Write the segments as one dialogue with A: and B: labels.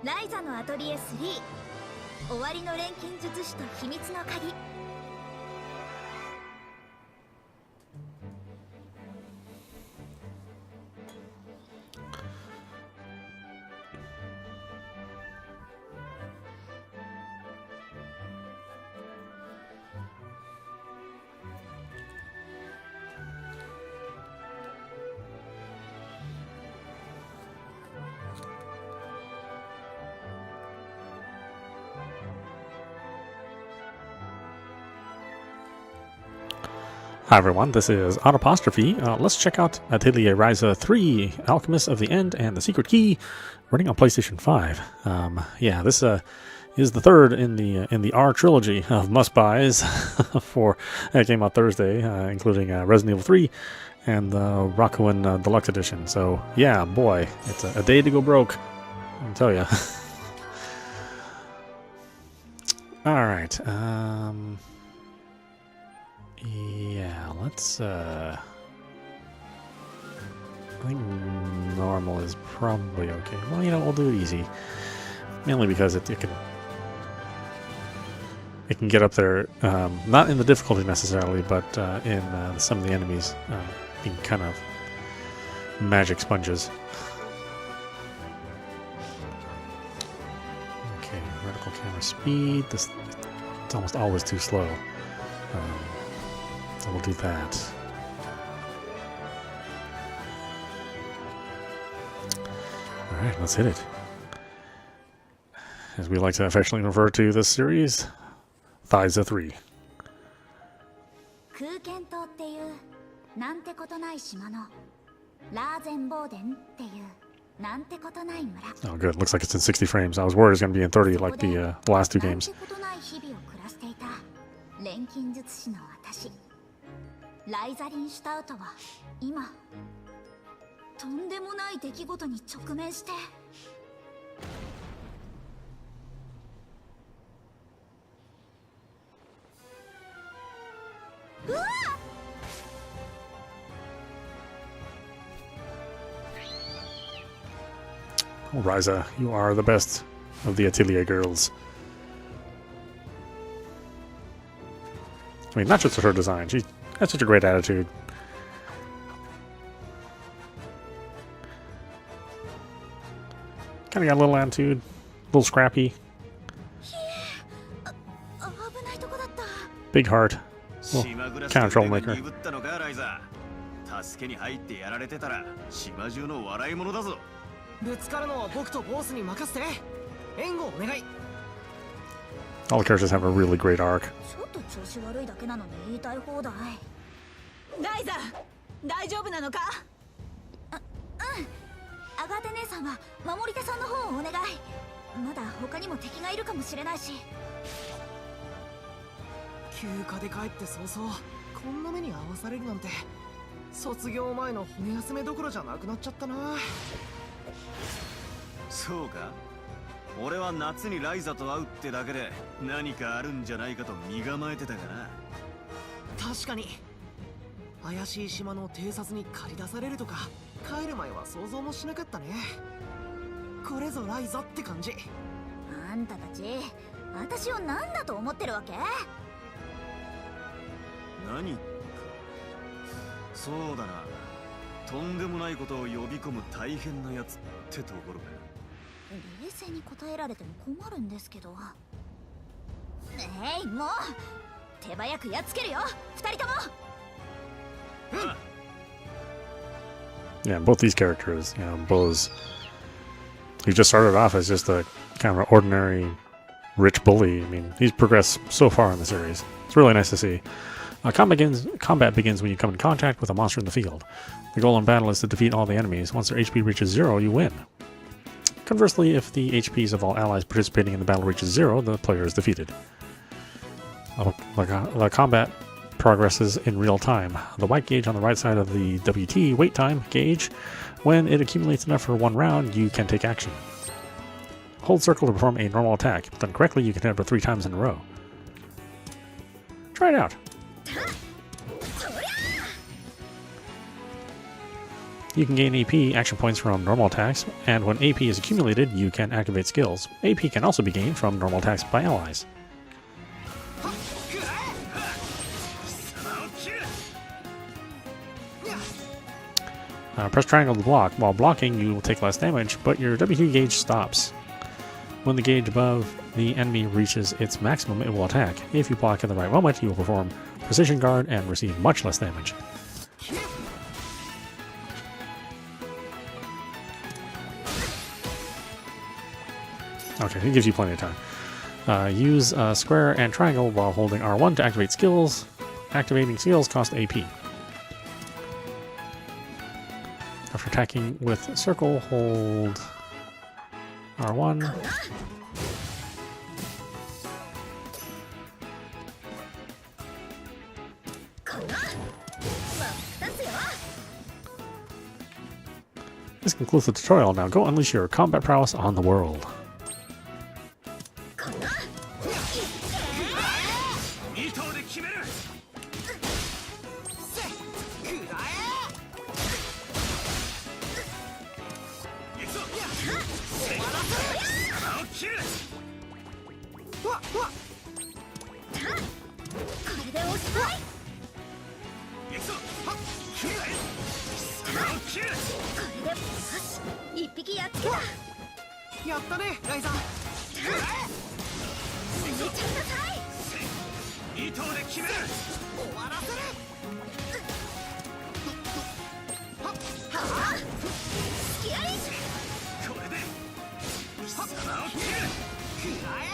A: ライザのアトリエ3終わりの錬金術師と秘密の鍵。
B: Hi everyone, this is audap. Let's check out Atelier Ryza 3, Alchemist of the End and the Secret Key, running on PlayStation 5. Yeah, this is the third in the R trilogy of must-buys for it came out Thursday, including Resident Evil 3 and the Rakuin Deluxe Edition. So yeah, boy, it's a day to go broke, I'll tell you. All right. Yeah, let's, I think normal is probably okay. Well, you know, we'll do it easy. Mainly because it can get up there, not in the difficulty necessarily, but in some of the enemies being kind of magic sponges. Okay, vertical camera speed. It's almost always too slow. So we'll do that. Alright, let's hit it. As we like to affectionately refer to this series, Ryza 3. Oh good, looks like it's in 60 frames. I was worried it was going to be in 30 like the last two games.
A: ライザリンした後は今とんでもない出来事に直面してうわ
B: Oh, Ryza, you are the best of the Atelier girls. I mean, not just with her design. She has such a great attitude. Kind of got a little attitude, a little scrappy. Big heart. Well, kind of troublemaker. All the characters have a really great arc.
A: Ryza, 大丈夫なのか？アガーテ姉さんは守り手さんの方をお願い。まだ他にも敵がいるかもしれないし。
C: 休暇で帰って早々こんな目に遭わされるなんて卒業前の骨休めどころじゃなくなっちゃったな。
D: そうか？俺は夏にライザと会うってだけで何かあるんじゃないかと身構えてたがな。
C: 確かに怪しい島の偵察に駆り出されるとか帰る前は想像もしなかったね。これぞライザって感じ。
A: あんたたち私を何だと思ってるわけ？
D: 何かそうだな、とんでもないことを呼び込む大変なやつってところか。
A: 冷静に答えられても困るんですけど。もう手早くやっつけるよ、二人とも。
B: Yeah, both these characters, you know, Buzz, he just started off as just a kind of an ordinary rich bully. I mean, he's progressed so far in the series. It's really nice to see. Combat begins when you come in contact with a monster in the field. The goal in battle is to defeat all the enemies. Once their HP reaches 0, you win. Conversely, if the HPs of all allies participating in the battle reaches 0, the player is defeated. The combat progresses in real time. The white gauge on the right side of the WT wait time gauge, when it accumulates enough for one round, you can take action. Hold circle to perform a normal attack. If done correctly, you can hit it 3 times in a row. Try it out. You can gain AP action points from normal attacks, and when AP is accumulated, you can activate skills. AP can also be gained from normal attacks by allies. Press triangle to block. While blocking, you will take less damage, but your WQ gauge stops. When the gauge above the enemy reaches its maximum, it will attack. If you block at the right moment, you will perform Precision Guard and receive much less damage. Okay, it gives you plenty of time. Use square and triangle while holding R1 to activate skills. Activating skills cost AP. After attacking with circle, hold R1. This concludes the tutorial. Now go unleash your combat prowess on the world.
C: やったね、ライザー。2投で決める。終わらせる。はっはあ。スキアリ。これで貴様を切る。くらえ。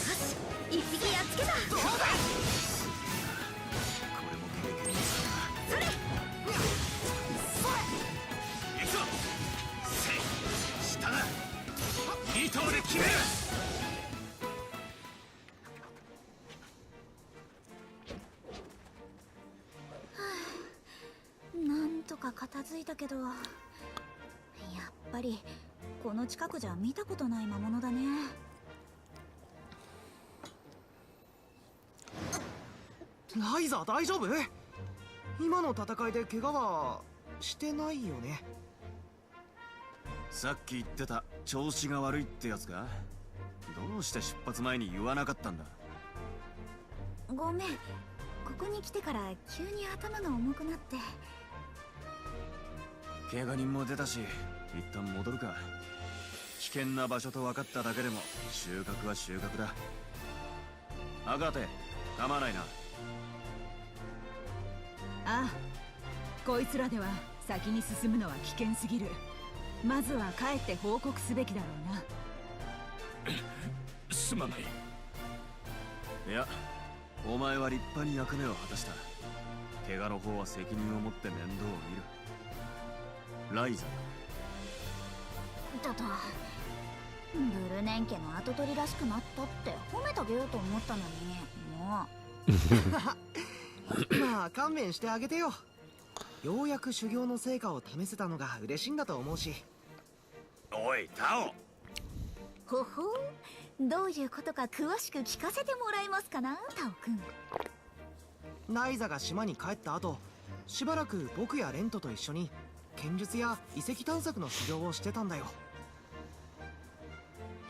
C: よし、一匹やっつけた。どうだ。これも経験です。それ。2投で決める。
A: なんとか片付いたけど、やっぱりこの近くじゃ見たことない魔物だね。
C: ライザー大丈夫？今の戦いで怪我はしてないよね？
D: さっき言ってた調子が悪いってやつか？どうして出発前に言わなかったんだ？
A: ごめん、ここに来てから急に頭が重くなって。
D: 怪我人も出たし、一旦戻るか。危険な場所と分かっただけでも収穫は収穫だ。アガテ、構わないな。
E: ああ、こいつらでは先に進むのは危険すぎる。まずは帰って報告すべきだろうな。
D: すまない。いや、お前は立派に役目を果たした。怪我の方は責任を持って面倒を見る。ライザ
A: だとブルネン家の跡取りらしくなったって褒めてあげようと思ったのに、もう
C: まあ勘弁してあげてよ。ようやく修行の成果を試せたのが嬉しいんだと思うし。
D: おい、タオ。
A: ほほん、どういうことか詳しく聞かせてもらえますかな、タオくん。
C: ライザが島に帰った後、しばらく僕やレントと一緒に剣術や遺跡探索の修行をしてたんだよ。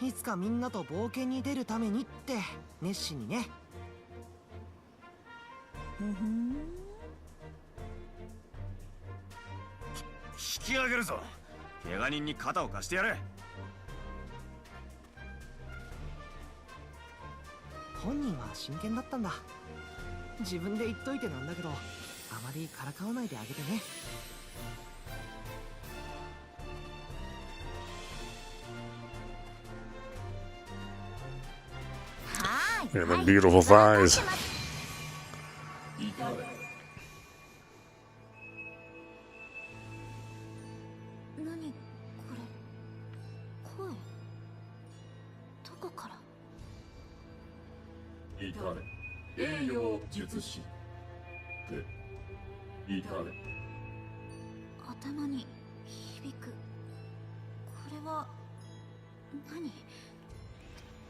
C: いつかみんなと冒険に出るためにって熱心にね。
D: 引き上げるぞ。怪我人に肩を貸してやれ。
C: 本人は真剣だったんだ。自分で言っといてなんだけど、あまりからかわないであげてね。
A: はい。
B: Yeah, the beautiful thighs.
A: 何これ、声どこから。
F: 至れ栄養術師で至れ
A: 頭に響く。これは何、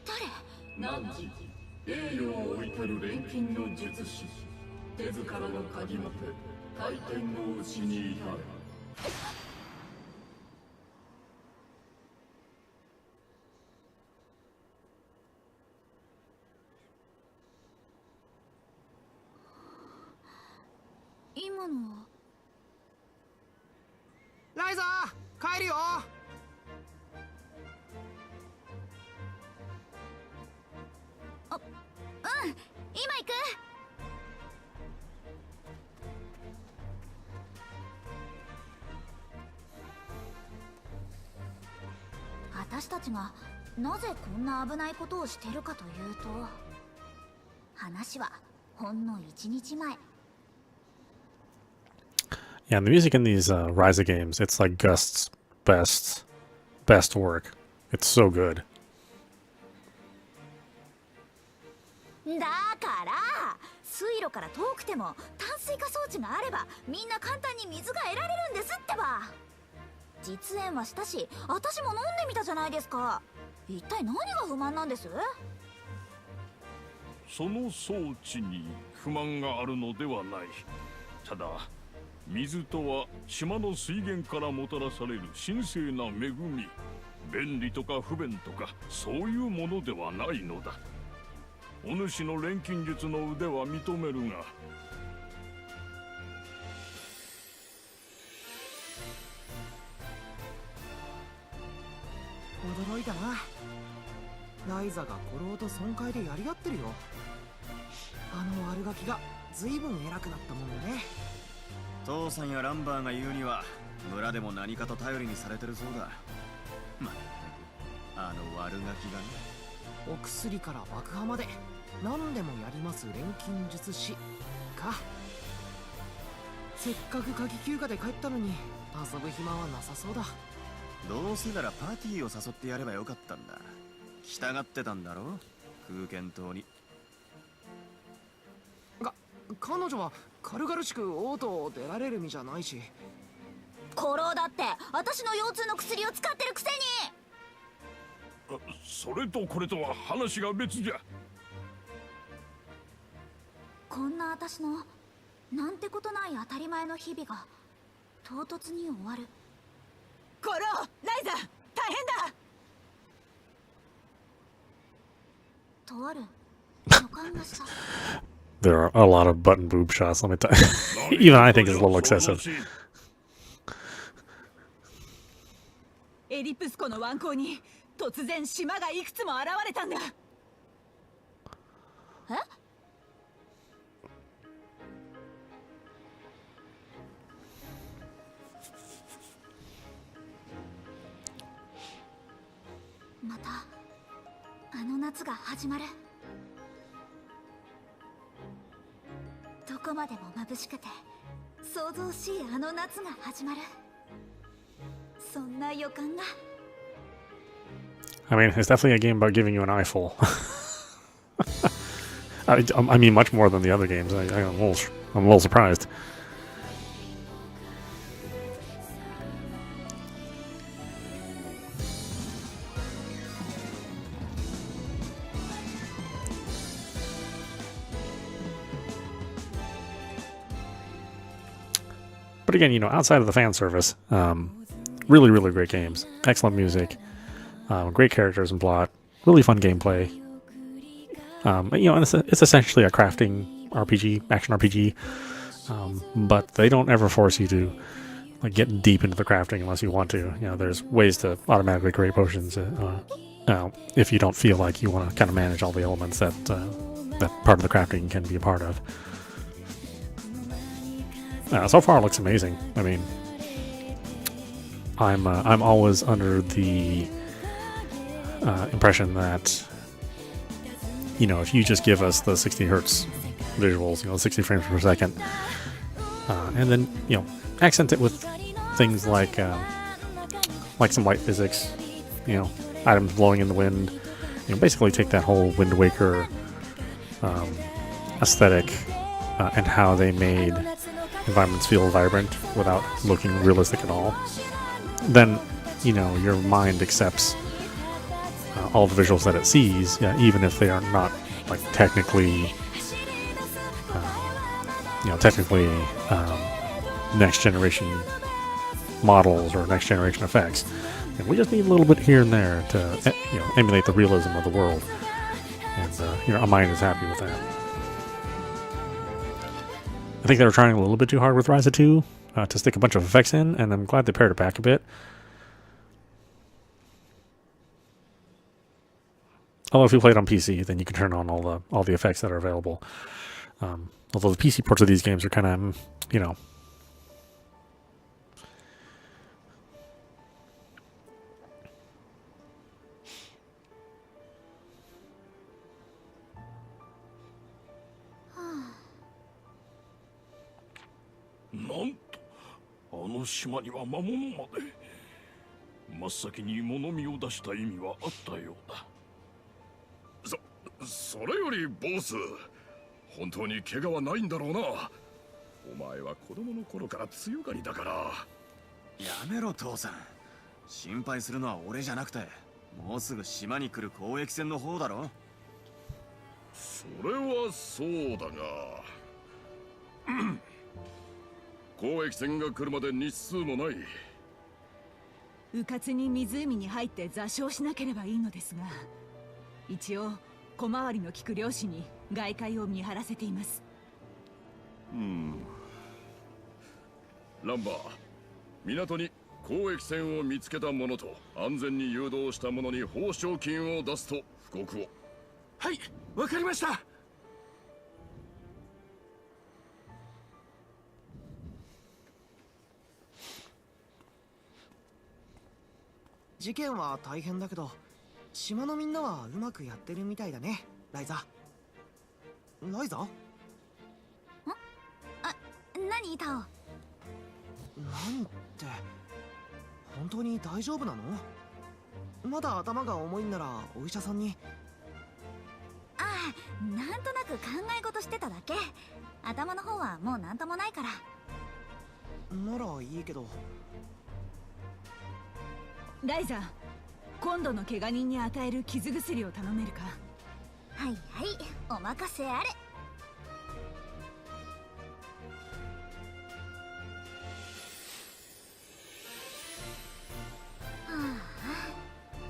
A: 誰。
F: 汝栄養を置いてる錬金の術師手塚の鍵持て回転の内に至れ。
A: 今のは
C: ライザー帰るよ。
A: 今行く。私たちがなぜこんな危ないことをしてるかというと、話はほんの1日前。
B: Yeah, and the music in these Ryza games, it's like Gust's best work. It's so good.
A: だから水路から遠くても淡水化装置があればみんな簡単に水が得られるんですってば。実演はしたし私も飲んでみたじゃないですか。一体何が不満なんです？
G: その装置に不満があるのではない。ただ水とは島の水源からもたらされる神聖な恵み。便利とか不便とかそういうものではないのだ。お主の錬金術の腕は認めるが、
C: 驚いたな。ライザが古老と損壊でやり合ってるよ。あの悪ガキが随分偉くなったもんだね。
D: 父さんやランバーが言うには村でも何かと頼りにされてるそうだ。まったくあの悪ガキがね。
C: お薬から爆破まで何でもやります錬金術師か。せっかく夏季休暇で帰ったのに遊ぶ暇はなさそうだ。
D: どうせならパーティーを誘ってやればよかったんだ。従ってたんだろ空剣島に。
C: 彼女は軽々しく王都を出られる身じゃないし。
A: 古老だって私の腰痛の薬を使ってるくせに。
G: それとこれとは話が別じゃ。
A: こんな私のなんてことない当たり前の日々が唐突に終わる。
E: コロライザ大変だ。
A: とある予感がした。
B: There are a lot of button boob shots, let me tell you. Even I think it's a little excessive.
E: エリプス湖の湾口に突然島がいくつも現れたんだ。
A: え？またあの夏が始まる。どこまでも眩しくて想像しいあの夏が始まる。そんな予感が。
B: I mean, it's definitely a game about giving you an eyeful. I mean, much more than the other games. I'm a little surprised. But again, you know, outside of the fan service, really, really great games. Excellent music, great characters and plot, really fun gameplay. You know, and it's essentially a crafting RPG, action RPG, but they don't ever force you to like get deep into the crafting unless you want to. You know, there's ways to automatically create potions if you don't feel like you want to kind of manage all the elements that that part of the crafting can be a part of. So far, it looks amazing. I mean, I'm always under the impression that, you know, if you just give us the 60 hertz visuals, you know, 60 frames per second, and then, you know, accent it with things like some light physics, you know, items blowing in the wind, you know, basically take that whole Wind Waker aesthetic and how they made environments feel vibrant without looking realistic at all, then, you know, your mind accepts all the visuals that it sees, even if they are not like technically next generation models or next generation effects. And we just need a little bit here and there to emulate the realism of the world. And our mind is happy with that. I think they were trying a little bit too hard with Ryza 2 to stick a bunch of effects in, and I'm glad they pared it back a bit. Although if you play it on PC, then you can turn on all the effects that are available. Although the PC ports of these games are kind of,
G: なんとあの島には魔物まで。真っ先に物見を出した意味はあったようだ。
F: それよりボス、本当に怪我はないんだろうな。お前は子供の頃から強がりだから。
D: やめろ父さん。心配するのは俺じゃなくて、もうすぐ島に来る交易船の方だろ。
F: それはそうだが交易船が来るまで日数もない。
E: 迂闊に湖に入って座礁しなければいいのですが、一応小回りの利く漁師に外海を見張らせています。
F: ランバー、港に交易船を見つけた者と安全に誘導した者に報奨金を出すと布告を。
C: はい、わかりました。事件は大変だけど、島のみんなはうまくやってるみたいだね、ライザ。ライザ？
A: あ、何イタオ？
C: なんて、本当に大丈夫なの？まだ頭が重いんならお医者さんに。
A: ああ、なんとなく考え事してただけ。頭の方はもうなんともないから。
C: ならいいけど。
E: ライザ、今度の怪我人に与える傷薬を頼めるか？
A: はいはい、お任せあれ。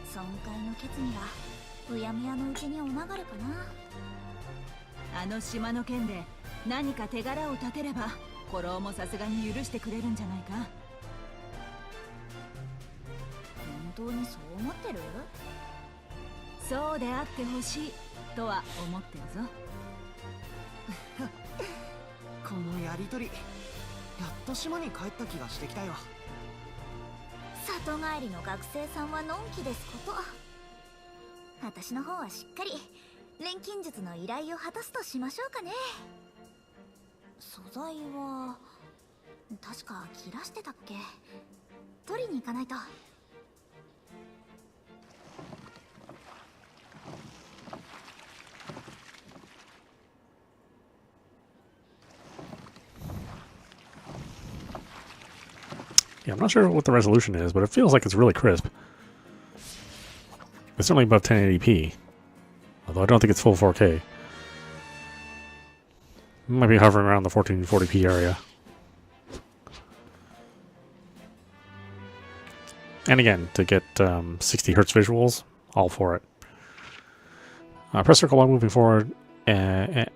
A: 損壊の決議がうやむやのうちにお流れかな。
E: あの島の件で何か手柄を立てれば古老もさすがに許してくれるんじゃないか。
A: 本当にそう思ってる？
E: そうであってほしいとは思ってるぞ。
C: このやりとり、やっと島に帰った気がしてきたよ。
A: 里帰りの学生さんはのんきですこと。私の方はしっかり錬金術の依頼を果たすとしましょうかね。素材は確か切らしてたっけ？取りに行かないと。
B: Yeah, I'm not sure what the resolution is, but it feels like it's really crisp. It's certainly above 1080p, although I don't think it's full 4K. Might be hovering around the 1440p area. And again, to get 60 hertz visuals, all for it. Press circle while moving forward, a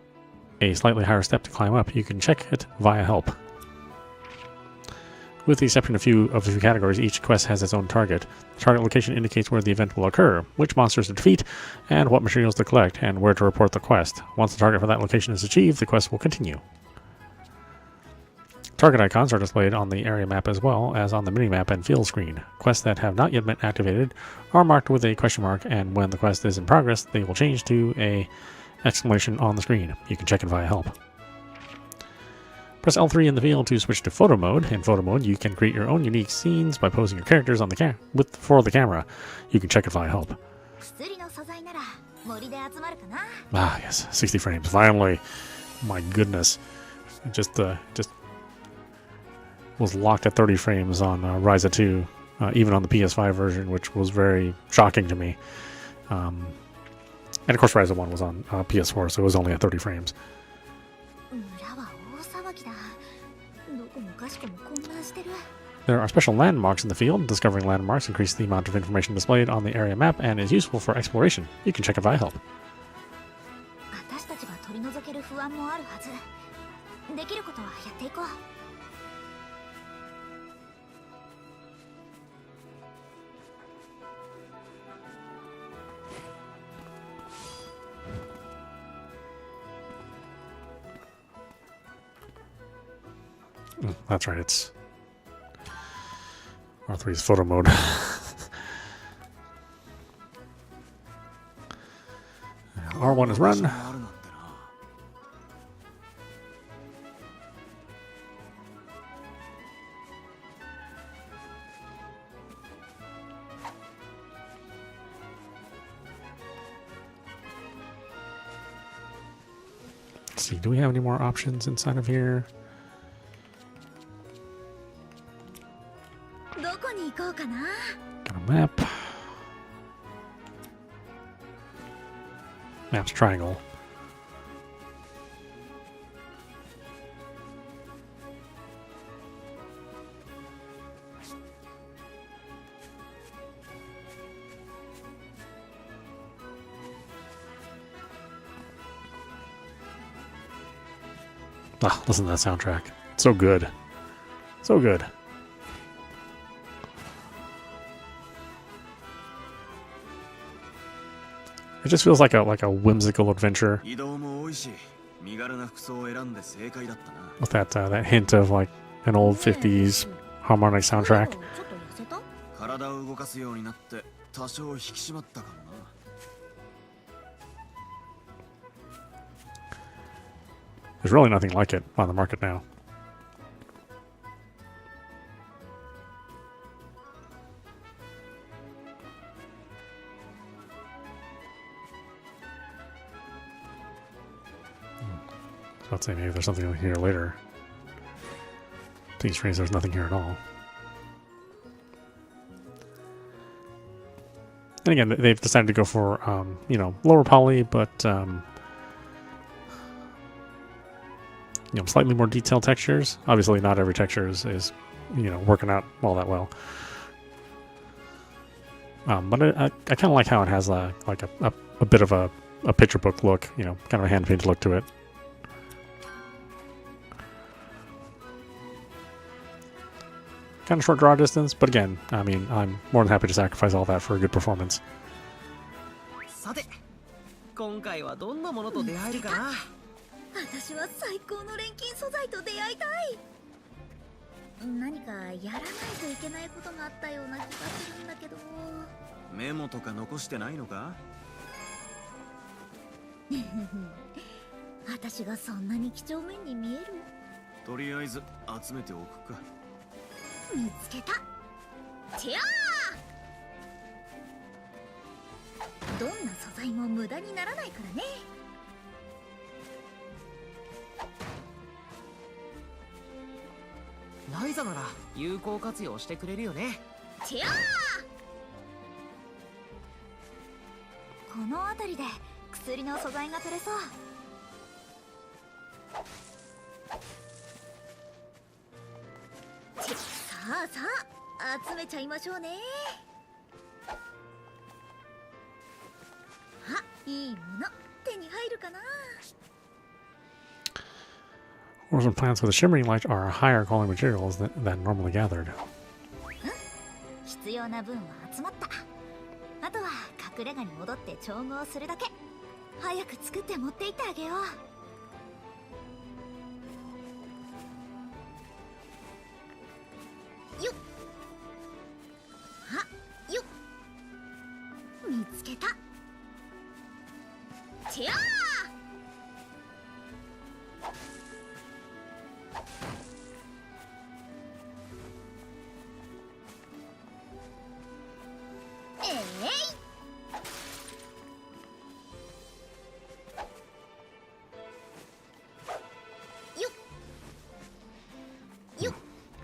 B: slightly higher step to climb up. You can check it via help. With the exception of a few categories, each quest has its own target. The target location indicates where the event will occur, which monsters to defeat, and what materials to collect, and where to report the quest. Once the target for that location is achieved, the quest will continue. Target icons are displayed on the area map as well as on the minimap and field screen. Quests that have not yet been activated are marked with a question mark, and when the quest is in progress, they will change to a exclamation on the screen. You can check it via help. Press L3 in the field to switch to photo mode. In photo mode, you can create your own unique scenes by posing your characters on the for the camera. You can check it via help. Ah, yes, 60 frames. Finally, my goodness, it just was locked at 30 frames on Ryza 2, even on the ps5 version, which was very shocking to me. And of course, Ryza 1 was on PS4, so it was only at 30 frames.
A: かしくも混乱してる。
B: There are special landmarks in the field. Discovering landmarks increases the amount of information displayed on the area map and is useful for exploration. You can check if I help.
A: 私たちが取り除ける不安もあるはず。できることはやっていこう。
B: That's right, it's R3's photo mode. R1 is run.
D: あるなんてな。
B: Let's see, do we have any more options inside of here?
A: どこに行こうかな。
B: Got a map. Map's triangle. Ah, listen to that soundtrack. It's so good. So good. It just feels like a whimsical adventure
D: 移動も多いし、身軽な服装を選んで正解だったな。
B: with that hint of like an old 50s harmonic soundtrack.
A: ちょっと痩せた？
D: 体を動かすようになって多少引き締まったかもな。
B: There's really nothing like it on the market now. So I'd say maybe there's something here later. Being strange, there's nothing here at all. And again, they've decided to go for, lower poly, but, slightly more detailed textures. Obviously, not every texture is working out all that well. But I kind of like how it has a bit of a picture book look, kind of a hand-painted look to it. Kind of short draw distance, but again, I mean, I'm more than happy to sacrifice all that for a good performance.
C: さて、今回はどんなものと出会えるかな。
A: 私は最高の錬金素材と出会いたい。何かやらないといけないことがあったような気がするんだけど。
D: メモとか残してないのか？
A: 私がそんなに几帳面に見える？
D: とりあえず集めておくか。
A: 見つけた。てやー！どんな素材も無駄にならないからね。
C: ライザなら有効活用してくれるよね。
A: てやー！この辺りで薬の素材が取れそう。さあさあ集めちゃいましょうね。あ、いいもの手に入るかな。
B: Ores and plants with a shimmering light are higher quality materials than normally gathered.
A: 必要な分は集まった。あとは隠れ家に戻って調合するだけ。早く作って持って行ってあげよう。よっ。あ、よっ。見つけた。てやー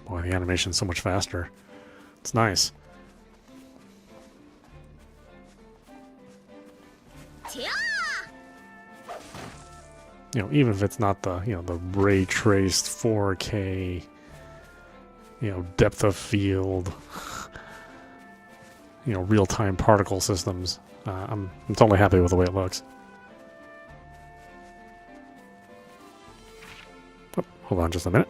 A: ！Boy,
B: the animation's so much faster. It's nice. Even if it's not the, the ray traced 4K depth of field, real-time particle systems. I'm totally happy with the way it looks. Oh, hold on just a minute.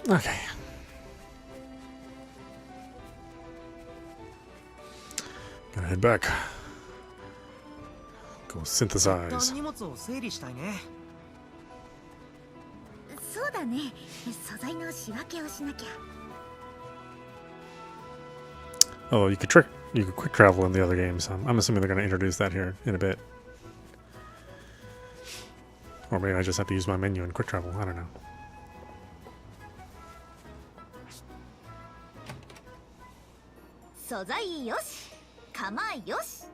B: Okay. Gotta head back. Go synthesize.
C: 荷物を整理したいね。
A: そうだね。素材の仕分けをしなきゃ。
B: Oh, you could quick travel in the other games. I'm assuming they're going to introduce that here in a bit. Or maybe I just have to use my menu and quick travel. I don't know.
A: 素材よし、構えよし。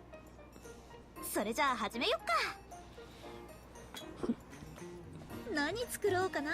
A: それじゃあ始めよっか。何作ろうかな。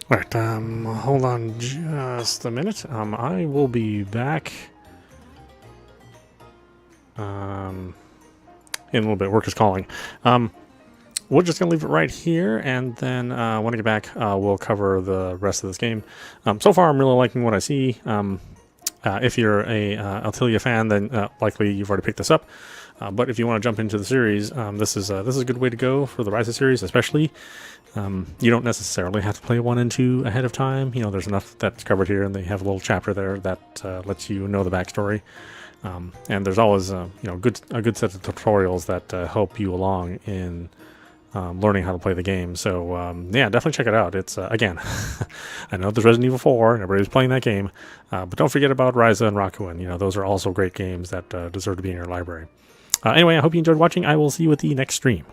B: Alright, hold on just a minute. I will be back in a little bit. Work is calling. We're just going to leave it right here, and then when I get back, we'll cover the rest of this game. So far, I'm really liking what I see. If you're a Atelier fan, then likely you've already picked this up. But if you want to jump into the series, this is a good way to go for the Ryza series, especially. You don't necessarily have to play 1 and 2 ahead of time. You know, there's enough that's covered here, and they have a little chapter there that lets you know the backstory. And there's always a good set of tutorials that help you along in learning how to play the game. So yeah, definitely check it out. It's again, I know there's Resident Evil 4 and everybody's playing that game, but don't forget about Ryza and Rakuen. You know, those are also great games that deserve to be in your library. Anyway, I hope you enjoyed watching. I will see you at the next stream.